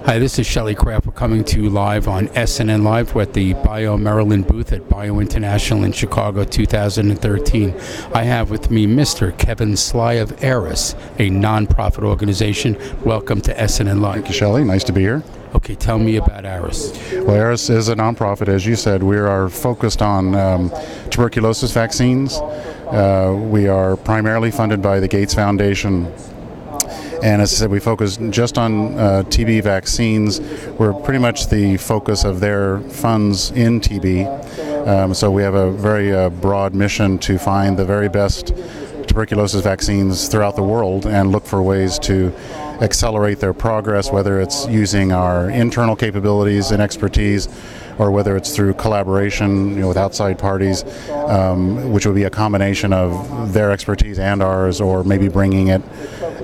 Hi, this is Shelley Kraft. We're coming to you live on SNNLive. We're at the BioMaryland booth at Bio International in Chicago 2013. I have with me Mr. Kevin Sly of Aeras, a non-profit organization. Welcome to SNNLive. Thank you, Shelley. Nice to be here. Okay, tell me about Aeras. Well, Aeras is a nonprofit, as you said. We are focused on tuberculosis vaccines. We are primarily funded by the Gates Foundation. And as I said, we focus just on TB vaccines. We're pretty much the focus of their funds in TB. So we have a very broad mission to find the very best tuberculosis vaccines throughout the world and look for ways to accelerate their progress, whether it's using our internal capabilities and expertise or whether it's through collaboration with outside parties, which would be a combination of their expertise and ours, or maybe bringing it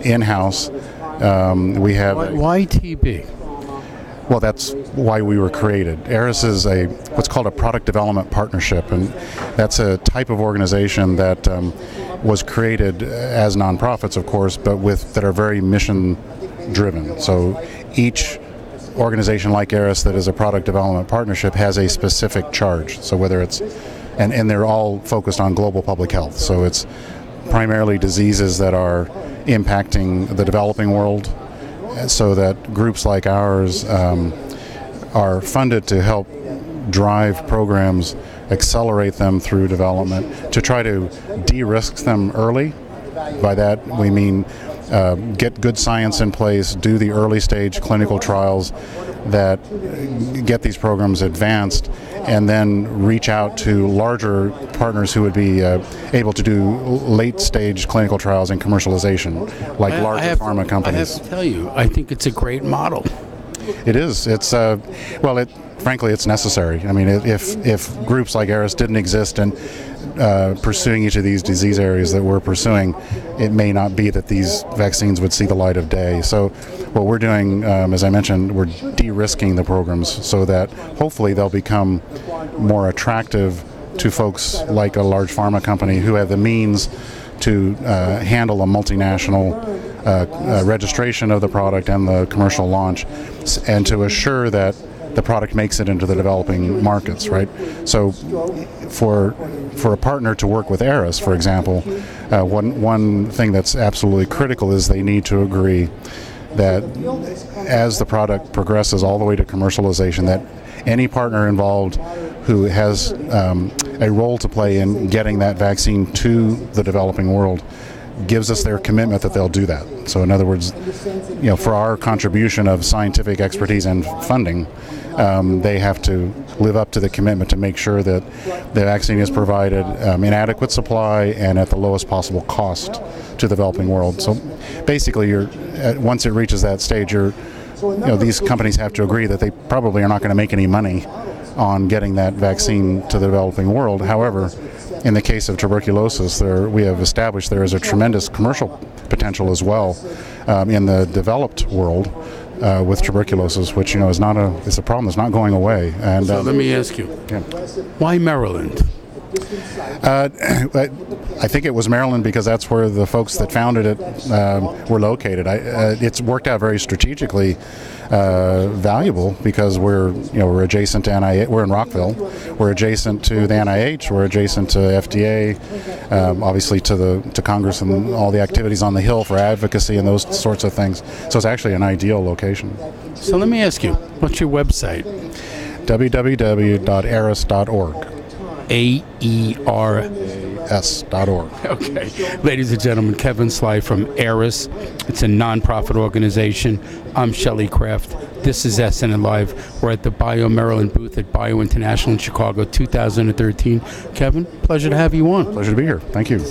in-house. We have Why TB? Well, that's why we were created. Aeras is what's called a product development partnership, and that's a type of organization that was created as nonprofits, of course, but that are very mission-driven. So each organization like Aeras that is a product development partnership has a specific charge. So whether it's, and they're all focused on global public health. So it's primarily diseases that are impacting the developing world, so that groups like ours are funded to help drive programs, accelerate them through development, to try to de-risk them early. By that we mean get good science in place, do the early stage clinical trials that get these programs advanced, and then reach out to larger partners who would be able to do late stage clinical trials and commercialization, like larger pharma companies. I have to tell you, I think it's a great model. It is. It's frankly, it's necessary. I mean, if groups like Aeras didn't exist and pursuing each of these disease areas that we're pursuing, it may not be that these vaccines would see the light of day. So what we're doing, as I mentioned, we're de-risking the programs so that hopefully they'll become more attractive to folks like a large pharma company who have the means to handle a multinational registration of the product and the commercial launch, and to assure that the product makes it into the developing markets, right? So for a partner to work with Aeras, for example, one thing that's absolutely critical is they need to agree that as the product progresses all the way to commercialization, that any partner involved who has a role to play in getting that vaccine to the developing world gives us their commitment that they'll do that. So in other words, for our contribution of scientific expertise and funding, they have to live up to the commitment to make sure that the vaccine is provided in adequate supply and at the lowest possible cost to the developing world. So basically, once it reaches that stage, these companies have to agree that they probably are not going to make any money on getting that vaccine to the developing world. However, in the case of tuberculosis, we have established there is a tremendous commercial potential as well in the developed world with tuberculosis, which is it's a problem that's not going away. And so let me ask you, why Maryland? I think it was Maryland because that's where the folks that founded it were located. It's worked out very strategically valuable because we're adjacent to NIH. We're in Rockville. We're adjacent to the NIH. We're adjacent to FDA. Obviously to Congress and all the activities on the Hill for advocacy and those sorts of things. So it's actually an ideal location. So let me ask you, what's your website? www.aeras.org. AERS.org. Okay. Ladies and gentlemen, Kevin Sly from Aeras. It's a non-profit organization. I'm Shelley Kraft. This is SNNLive. We're at the BioMaryland booth at Bio International in Chicago 2013. Kevin, pleasure to have you on. Pleasure to be here. Thank you.